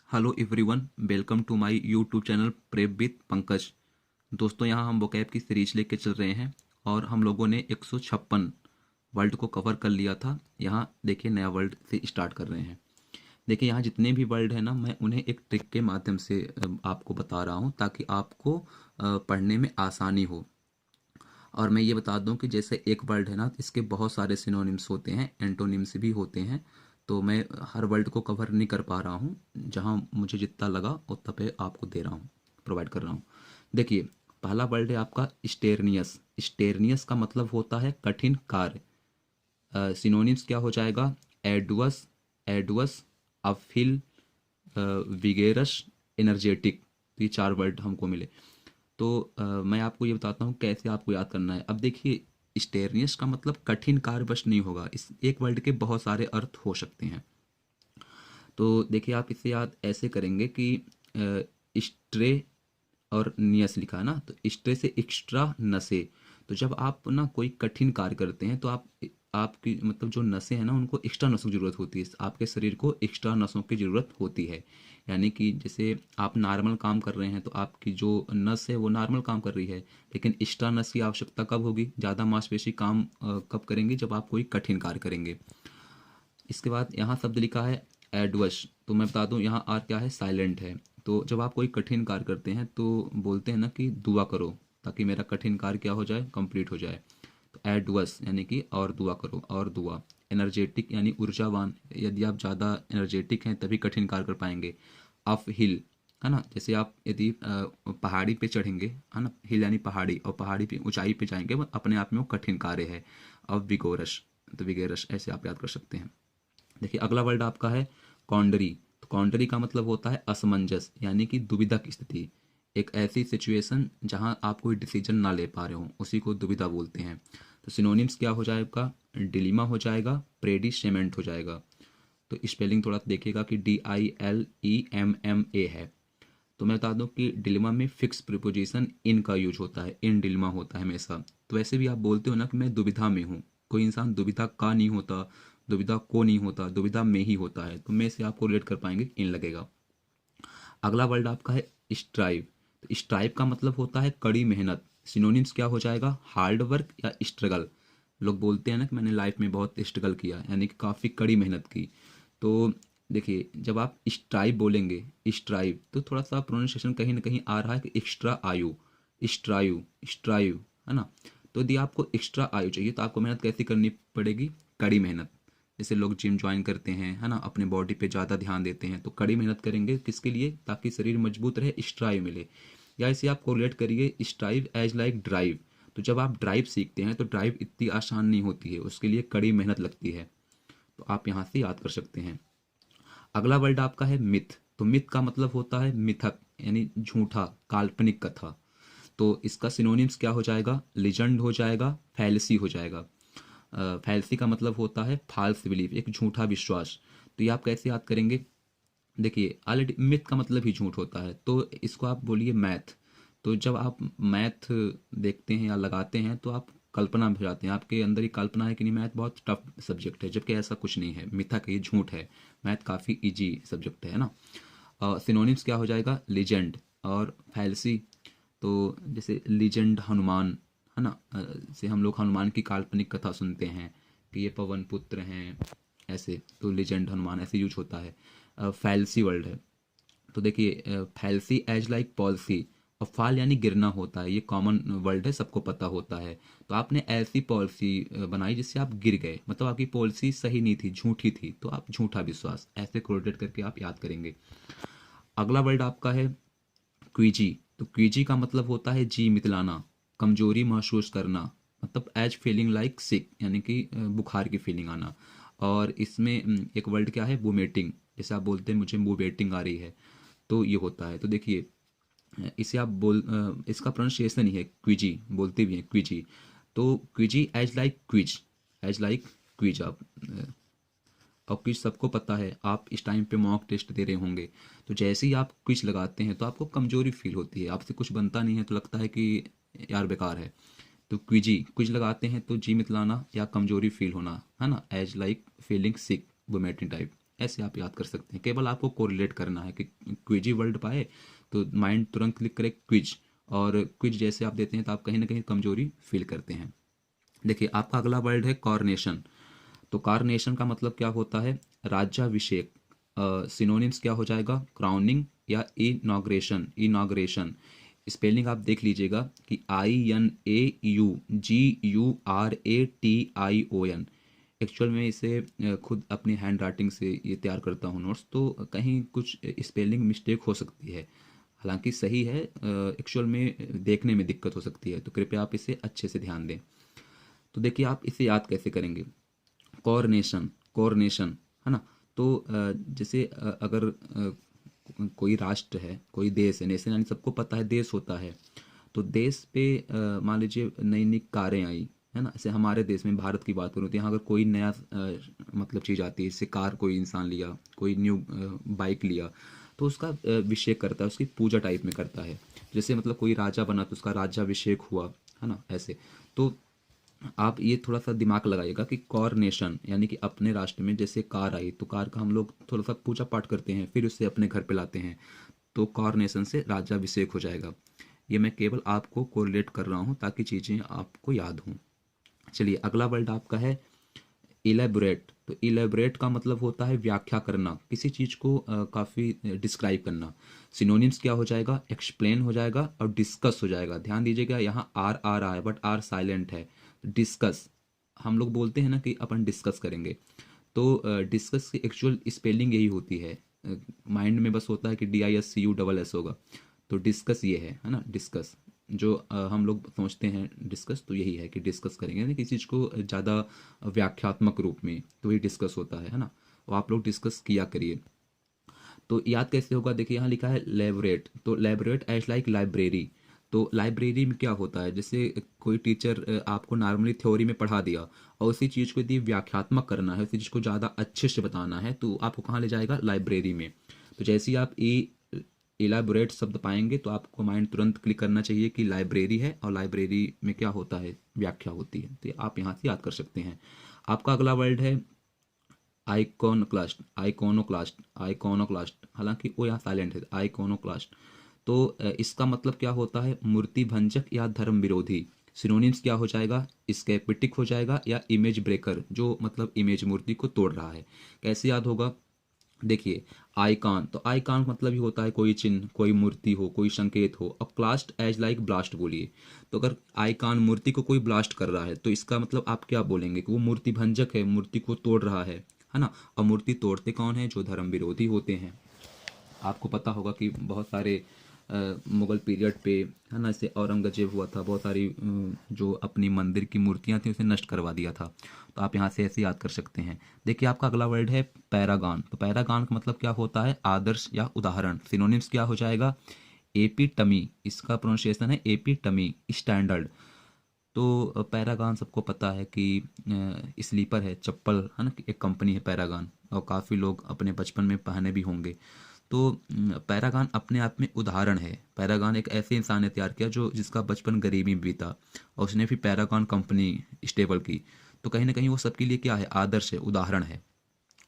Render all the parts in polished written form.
Hello everyone, welcome to my YouTube channel prep with Pankaj. दोस्तों, यहाँ हम वोकैब की सीरीज लेके चल रहे हैं और हम लोगों ने 156 वर्ड को कवर कर लिया था। यहाँ देखिए, नया वर्ड से स्टार्ट कर रहे हैं। देखिए, यहाँ जितने भी वर्ड हैं ना, मैं उन्हें एक ट्रिक के माध्यम से आपको बता रहा हूँ ताकि आपको पढ़ने में आसानी हो। और मैं ये बता दूं कि जैसे एक वर्ड है ना, इसके बहुत सारे सिनोनिम्स होते हैं, एंटोनिम्स भी होते हैं। तो मैं हर वर्ड को कवर नहीं कर पा रहा हूँ। जहाँ मुझे जितना लगा उतना पे आपको दे रहा हूँ, प्रोवाइड कर रहा हूँ। देखिए, पहला वर्ड है आपका स्टेरनियस। स्टेरनियस का मतलब होता है कठिन कार्य। सिनोनिम्स क्या हो जाएगा? एडवस, एडवस, अफिल, विगेरस, एनर्जेटिक। तो ये चार वर्ड हमको मिले। तो मैं आपको ये बताता हूँ कैसे आपको याद करना है। अब देखिए, स्टेरनियस का मतलब कठिन कार्यवश नहीं होगा। इस एक वर्ड के बहुत सारे अर्थ हो सकते हैं। तो देखिए, आप इसे याद ऐसे करेंगे कि स्ट्रे और नियस लिखा है ना, तो स्ट्रे से एक्स्ट्रा नसे। तो जब आप ना कोई कठिन कार्य करते हैं तो आपकी मतलब जो नसें हैं ना, उनको एक्स्ट्रा नसों की ज़रूरत होती है। आपके शरीर को एक्स्ट्रा नसों की ज़रूरत होती है। यानी कि जैसे आप नॉर्मल काम कर रहे हैं तो आपकी जो नस है वो नॉर्मल काम कर रही है, लेकिन एक्स्ट्रा नस की आवश्यकता कब होगी? ज़्यादा मांसपेशी काम कब करेंगे? जब आप कोई कठिन कार्य करेंगे। इसके बाद यहाँ शब्द लिखा है एडवश। तो मैं बता दूं, यहाँ आर क्या है? साइलेंट है। तो जब आप कोई कठिन कार्य करते हैं तो बोलते हैं ना कि दुआ करो ताकि मेरा कठिन कार्य क्या हो जाए? कंप्लीट हो जाए। तो एडवस यानी कि और दुआ करो, और दुआ। एनर्जेटिक यानी ऊर्जावान। यदि आप ज़्यादा एनर्जेटिक हैं तभी कठिन कार्य कर पाएंगे। अप हिल है ना, जैसे आप यदि पहाड़ी पे चढ़ेंगे, है ना, हिल यानी पहाड़ी, और पहाड़ी पे ऊंचाई पे जाएंगे, वो अपने आप में वो कठिन कार्य है। अब विगोरस, तो विगेरस ऐसे आप याद कर सकते हैं। देखिए, अगला वर्ड आपका है कॉन्डरी। तो कॉन्डरी का मतलब होता है असमंजस, यानी कि दुविधा की स्थिति। एक ऐसी सिचुएशन जहां आप कोई डिसीजन ना ले पा रहे हो, उसी को दुविधा बोलते हैं। तो सिनोनिम्स क्या हो जाएगा? डिलीमा हो जाएगा, प्रेडिशमेंट हो जाएगा। तो स्पेलिंग थोड़ा देखिएगा कि DILEMMA है। तो मैं बता दूं कि डिलीमा में फिक्स प्रीपोजिशन इन का यूज होता है, इन डिलीमा होता है हमेशा। तो वैसे भी आप बोलते हो ना कि मैं दुविधा में हूँ। कोई इंसान दुविधा का नहीं होता, दुविधा को नहीं होता, दुविधा में ही होता है। तो मैं से आपको रिलेट कर पाएंगे, इन लगेगा। अगला वर्ड आपका है स्ट्राइव। तो स्ट्राइव का मतलब होता है कड़ी मेहनत। सिनोनिम्स क्या हो जाएगा? हार्ड वर्क या स्ट्रगल। लोग बोलते हैं ना कि मैंने लाइफ में बहुत स्ट्रगल किया, यानी कि काफ़ी कड़ी मेहनत की। तो देखिए, जब आप स्ट्राइव बोलेंगे, स्ट्राइव, तो थोड़ा सा प्रोनाउंसिएशन कहीं ना कहीं आ रहा है कि एक्स्ट्रा आयु। स्ट्राइव, स्ट्राइव, है ना। तो यदि आपको एक्स्ट्रा आयु चाहिए तो आपको मेहनत कैसी करनी पड़ेगी? कड़ी मेहनत। जैसे लोग जिम ज्वाइन करते हैं, है ना, अपने बॉडी पे ज़्यादा ध्यान देते हैं, तो कड़ी मेहनत करेंगे किसके लिए? ताकि शरीर मजबूत रहे, स्ट्राइव मिले। या इसे आप कोरिलेट करिए स्ट्राइव एज लाइक ड्राइव। तो जब आप ड्राइव सीखते हैं तो ड्राइव इतनी आसान नहीं होती है, उसके लिए कड़ी मेहनत लगती है। तो आप यहाँ से याद कर सकते हैं। अगला वर्ड आपका है मिथ। तो मिथ का मतलब होता है मिथक, यानी झूठा, काल्पनिक कथा। तो इसका सिनोनिम्स क्या हो जाएगा? लिजेंड हो जाएगा, फैलसी हो जाएगा। फैलसी का मतलब होता है फाल्स बिलीफ, एक झूठा विश्वास। तो ये आप कैसे याद करेंगे? देखिए, ऑलरेडी मिथ का मतलब ही झूठ होता है, तो इसको आप बोलिए मैथ। तो जब आप मैथ देखते हैं या लगाते हैं तो आप कल्पना में हो जाते हैं, आपके अंदर ही कल्पना है कि नहीं, मैथ बहुत टफ सब्जेक्ट है, जबकि ऐसा कुछ नहीं है। मिथक, ये झूठ है। मैथ काफ़ी इजी सब्जेक्ट है ना। सिनोनिम्स क्या हो जाएगा? लीजेंड और फैलसी। तो जैसे लीजेंड हनुमान, है ना, जैसे हम लोग हनुमान की काल्पनिक कथा सुनते हैं कि ये पवन पुत्र हैं, ऐसे। तो लीजेंड हनुमान ऐसे यूज होता है। फैलसी वर्ड है। तो देखिए, फैलसी एज लाइक पॉलिसी। और फाल यानी गिरना होता है, ये कॉमन वर्ड है, सबको पता होता है। तो आपने ऐसी पॉलिसी बनाई जिससे आप गिर गए, मतलब आपकी पॉलिसी सही नहीं थी, झूठी थी, तो आप झूठा विश्वास, ऐसे कोरिलेट करके आप याद करेंगे। अगला वर्ड आपका है क्विजी। तो क्विजी का मतलब होता है जी मितलाना, कमजोरी महसूस करना, मतलब एज फीलिंग लाइक सिक, यानी कि बुखार की फीलिंग आना। और इसमें एक वर्ड क्या है? वोमेटिंग। जैसे आप बोलते हैं मुझे वोमेटिंग आ रही है, तो ये होता है। तो देखिए, इसे आप इसका प्रोनाउंसिएशन ही है क्विजी, बोलते भी हैं क्विजी। तो queasy as like quiz, as like quiz आप। और क्विज सबको पता है, आप इस टाइम पे मॉक टेस्ट दे रहे होंगे, तो जैसे ही आप क्विज लगाते हैं तो आपको कमजोरी फील होती है, आपसे कुछ बनता नहीं है, तो लगता है कि यार बेकार है। तो क्विजी, क्विज लगाते हैं तो जी मितलाना या कमजोरी फील होना, है ना, as like feeling sick, vomiting type. ऐसे आप याद कर सकते हैं। केवल आपको कोरिलेट करना है कि क्विजी वर्ड पाए तो माइंड तुरंत क्लिक करे क्विज, और क्विज जैसे आप देते हैं तो आप कहीं ना कहीं कमजोरी फील करते हैं। देखिए आपका अगला वर्ड है कॉर्नेशन। तो कॉर्नेशन का मतलब क्या होता है? राज्याभिषेक। सिनोनिम्स क्या हो जाएगा? क्राउनिंग या इनॉग्रेशन। इनॉग्रेशन स्पेलिंग आप देख लीजिएगा कि INAUGURATION। एक्चुअल में इसे खुद अपनी हैंड राइटिंग से ये तैयार करता हूँ नोट्स, तो कहीं कुछ स्पेलिंग मिस्टेक हो सकती है, हालांकि सही है, एक्चुअल में देखने में दिक्कत हो सकती है, तो कृपया आप इसे अच्छे से ध्यान दें। तो देखिए आप इसे याद कैसे करेंगे? कॉर्नेशन, कॉर्नेशन, है ना? तो जैसे अगर कोई राष्ट्र है, कोई देश है, नेशन यानी सबको पता है देश होता है, तो देश पे मान लीजिए नई नई कारें आई, है ना? जैसे हमारे देश में भारत की बात करूँ तो यहाँ अगर कोई नया मतलब चीज़ आती है, जैसे कार कोई इंसान लिया, कोई न्यू बाइक लिया, तो उसका अभिषेक करता है, उसकी पूजा टाइप में करता है। जैसे मतलब कोई राजा बना तो उसका राज्याभिषेक हुआ, है ना? ऐसे। तो आप ये थोड़ा सा दिमाग लगाइएगा कि कॉरनेशन यानी कि अपने राष्ट्र में जैसे कार आई तो कार का हम लोग थोड़ा सा पूजा पाठ करते हैं, फिर उससे अपने घर पे लाते हैं, तो कॉरनेशन से राज्याभिषेक हो जाएगा। ये मैं केवल आपको कोरिलेट कर रहा हूँ ताकि चीज़ें आपको याद हों। चलिए अगला वर्ड आपका है इलेबोरेट। तो इलेबोरेट का मतलब होता है व्याख्या करना, किसी चीज़ को काफ़ी डिस्क्राइब करना। सिनोनिम्स क्या हो जाएगा? एक्सप्लेन हो जाएगा और डिस्कस हो जाएगा। ध्यान दीजिएगा यहाँ आर आ रहा है बट आर साइलेंट है। डिस्कस, हम लोग बोलते हैं ना कि अपन डिस्कस करेंगे, तो डिस्कस की एक्चुअल स्पेलिंग यही होती है। माइंड में बस होता है कि DISCUSS होगा, तो डिस्कस ये है ना? डिस्कस जो हम लोग सोचते हैं डिस्कस, तो यही है कि डिस्कस करेंगे ना किसी चीज़ को ज़्यादा व्याख्यात्मक रूप में, तो ये डिस्कस होता है ना? और आप लोग डिस्कस किया करिए। तो याद कैसे होगा? देखिए यहाँ लिखा है लेबोरेट, तो लेबोरेट एज लाइक लाइब्रेरी। तो लाइब्रेरी में क्या होता है? जैसे कोई टीचर आपको नॉर्मली थ्योरी में पढ़ा दिया और उसी चीज़ को यदि व्याख्यात्मक करना है, उसी चीज़ को ज़्यादा अच्छे से बताना है, तो आपको कहाँ ले जाएगा? लाइब्रेरी में। तो जैसे ही आप इलाबोरेट शब्द पाएंगे तो आपको माइंड तुरंत क्लिक करना चाहिए कि लाइब्रेरी है, और लाइब्रेरी में क्या होता है? व्याख्या होती है। तो ये आप यहाँ से याद कर सकते हैं। आपका अगला वर्ड है आइकॉनोक्लास्ट। आइकॉनोक्लास्ट, आइकॉनोक्लास्ट, हालांकि वो यहाँ साइलेंट है, आइकॉनोक्लास्ट। तो इसका मतलब क्या होता है? मूर्ति भंजक या धर्म विरोधी। सिनोनिम्स क्या हो जाएगा? स्केपिटिक हो जाएगा या इमेज ब्रेकर, जो मतलब इमेज मूर्ति को तोड़ रहा है। कैसे याद होगा? देखिए आइकॉन, तो आइकॉन मतलब ही होता है कोई चिन्ह, कोई मूर्ति हो, कोई संकेत हो। अब क्लास्ट एज लाइक ब्लास्ट बोलिए, तो अगर आइकॉन मूर्ति को कोई ब्लास्ट कर रहा है तो इसका मतलब आप क्या बोलेंगे? कि वो मूर्ति भंजक है, मूर्ति को तोड़ रहा है ना? और मूर्ति तोड़ते कौन है? जो धर्म विरोधी होते हैं। आपको पता होगा कि बहुत सारे मुगल पीरियड पे, है ना, जैसे औरंगजेब हुआ था, बहुत सारी जो अपनी मंदिर की मूर्तियां थी उसे नष्ट करवा दिया था। तो आप यहाँ से ऐसे याद कर सकते हैं। देखिए आपका अगला वर्ड है पैरागॉन। तो पैरागॉन का मतलब क्या होता है? आदर्श या उदाहरण। सिनोनिम्स क्या हो जाएगा? एपिटमी, इसका प्रोनाउंसिएशन है एपिटमी, स्टैंडर्ड। तो पैरागॉन सबको पता है कि स्लीपर है, चप्पल, है ना? एक कंपनी है पैरागॉन, और काफ़ी लोग अपने बचपन में पहने भी होंगे। तो पैरागॉन अपने आप में उदाहरण है। पैरागॉन एक ऐसे इंसान ने तैयार किया जो जिसका बचपन गरीबी में बीता, और उसने भी पैरागॉन कंपनी स्टेबल की। तो कहीं ना कहीं वो सबके लिए क्या है? आदर्श है, उदाहरण है।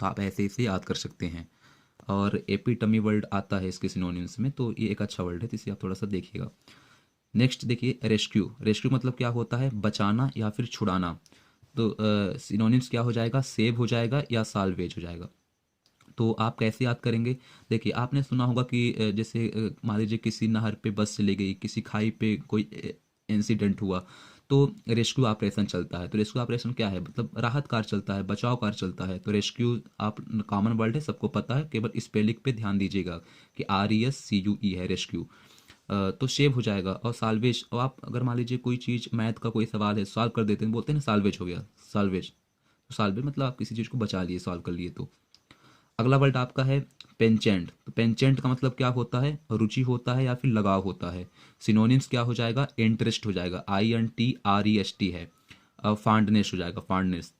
तो आप ऐसे इसे याद कर सकते हैं। और एपिटमी वर्ड आता है इसके सिनोनिम्स में, तो ये एक अच्छा वर्ड है, तो इसे आप थोड़ा सा देखिएगा। नेक्स्ट देखिए रेस्क्यू। रेस्क्यू मतलब क्या होता है? बचाना या फिर छुड़ाना। तो सिनोनिम्स क्या हो जाएगा? सेव हो जाएगा या साल्वेज हो जाएगा। तो आप कैसे याद करेंगे? देखिए आपने सुना होगा कि जैसे मान लीजिए किसी नहर पे बस चली गई, किसी खाई पे कोई इंसिडेंट हुआ, तो रेस्क्यू ऑपरेशन चलता है। तो रेस्क्यू ऑपरेशन क्या है? मतलब राहत कार्य चलता है, बचाव कार्य चलता है। तो रेस्क्यू आप कॉमन वर्ड है, सबको पता है, केवल स्पेलिंग पे ध्यान दीजिएगा कि RESCUE है रेस्क्यू। तो सेव हो जाएगा। और साल्वेज, और आप अगर मान लीजिए कोई चीज़ मैथ का कोई सवाल है, सॉल्व कर देते हैं, बोलते हैं ना साल्वेज हो गया, साल्वेज। तो साल्वेज मतलब आप किसी चीज़ को बचा लिए, सॉल्व कर लिए। तो अगला वर्ड आपका है पेंचेंट। तो पेंचेंट का मतलब क्या होता है? रुचि होता है या फिर लगाव होता है। सिनोनिम्स क्या हो जाएगा? इंटरेस्ट हो जाएगा, INTREST है। फांडनेस हो जाएगा, फांडनेस।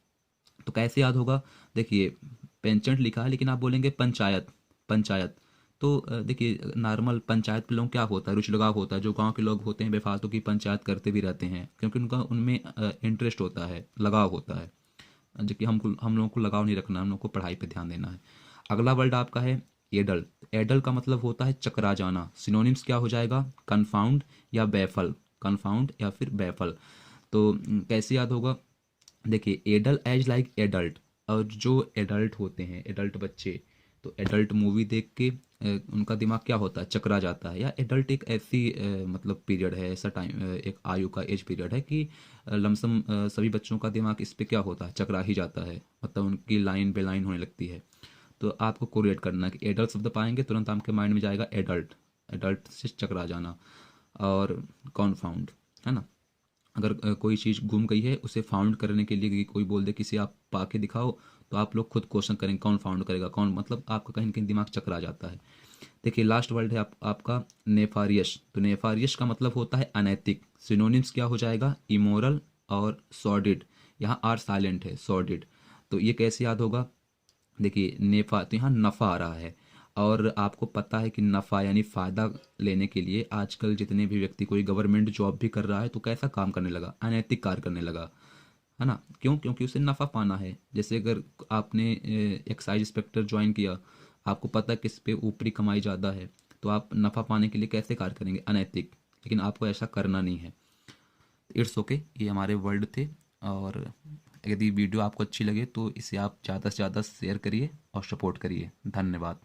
तो कैसे याद होगा? देखिए पेंचेंट लिखा है लेकिन आप बोलेंगे पंचायत, पंचायत। तो देखिए नॉर्मल पंचायत पे लोग क्या होता है? रुचि लगाव होता है। जो गांव के लोग होते हैं बेफालतू की पंचायत करते भी रहते हैं, क्योंकि उनका उनमें इंटरेस्ट होता है, लगाव होता है। जबकि हम लोगों को लगाव नहीं रखना, हम लोग को पढ़ाई पे ध्यान देना है। अगला वर्ड आपका है एडल। एडल का मतलब होता है चकरा जाना। सिनोनिम्स क्या हो जाएगा? कन्फाउंड या बैफल, कन्फाउंड या फिर बैफल। तो कैसे याद होगा? देखिए, एडल एज लाइक एडल्ट, और जो एडल्ट होते हैं, एडल्ट बच्चे, तो एडल्ट मूवी देख के उनका दिमाग क्या होता है? चकरा जाता है। या एडल्ट एक ऐसी मतलब पीरियड है, ऐसा टाइम, एक आयु का एज पीरियड है कि लमसम सभी बच्चों का दिमाग इस पे क्या होता है? चकरा ही जाता है, मतलब उनकी लाइन बे लाइन होने लगती है। तो आपको कोरिलेट करना है कि एडल्ट शब्द पाएंगे तुरंत आपके माइंड में जाएगा एडल्ट, एडल्ट से चकरा जाना। और कॉन्फाउंड, है ना? अगर कोई चीज़ गुम गई है उसे फाउंड करने के लिए कोई बोल दे किसी आप पाके दिखाओ, तो आप लोग खुद क्वेश्चन करेंगे कौन फाउंड करेगा, कौन, मतलब आपका कहीं ना कहीं दिमाग चकरा जाता है। देखिए, लास्ट वर्ड है आपका नेफारियस। तो नेफारियस का मतलब होता है अनैतिक। सिनोनिम्स क्या हो जाएगा? इमोरल और सॉर्डिड। यहाँ आर साइलेंट है, सॉर्डिड। तो ये कैसे याद होगा? देखिए, नेफा, तो यहाँ नफ़ा आ रहा है, और आपको पता है कि नफ़ा यानी फ़ायदा लेने के लिए आजकल जितने भी व्यक्ति कोई गवर्नमेंट जॉब भी कर रहा है तो कैसा काम करने लगा? अनैतिक कार्य करने लगा, है ना? क्यों? क्योंकि उसे नफ़ा पाना है। जैसे अगर आपने एक्साइज इंस्पेक्टर ज्वाइन किया, आपको पता है किस पे ऊपरी कमाई ज़्यादा है, तो आप नफ़ा पाने के लिए कैसे कार्य करेंगे? अनैतिक। लेकिन आपको ऐसा करना नहीं है। इट्स ओके, ये हमारे वर्ड थे। और यदि वीडियो आपको अच्छी लगे तो इसे आप ज़्यादा से ज़्यादा शेयर करिए और सपोर्ट करिए। धन्यवाद।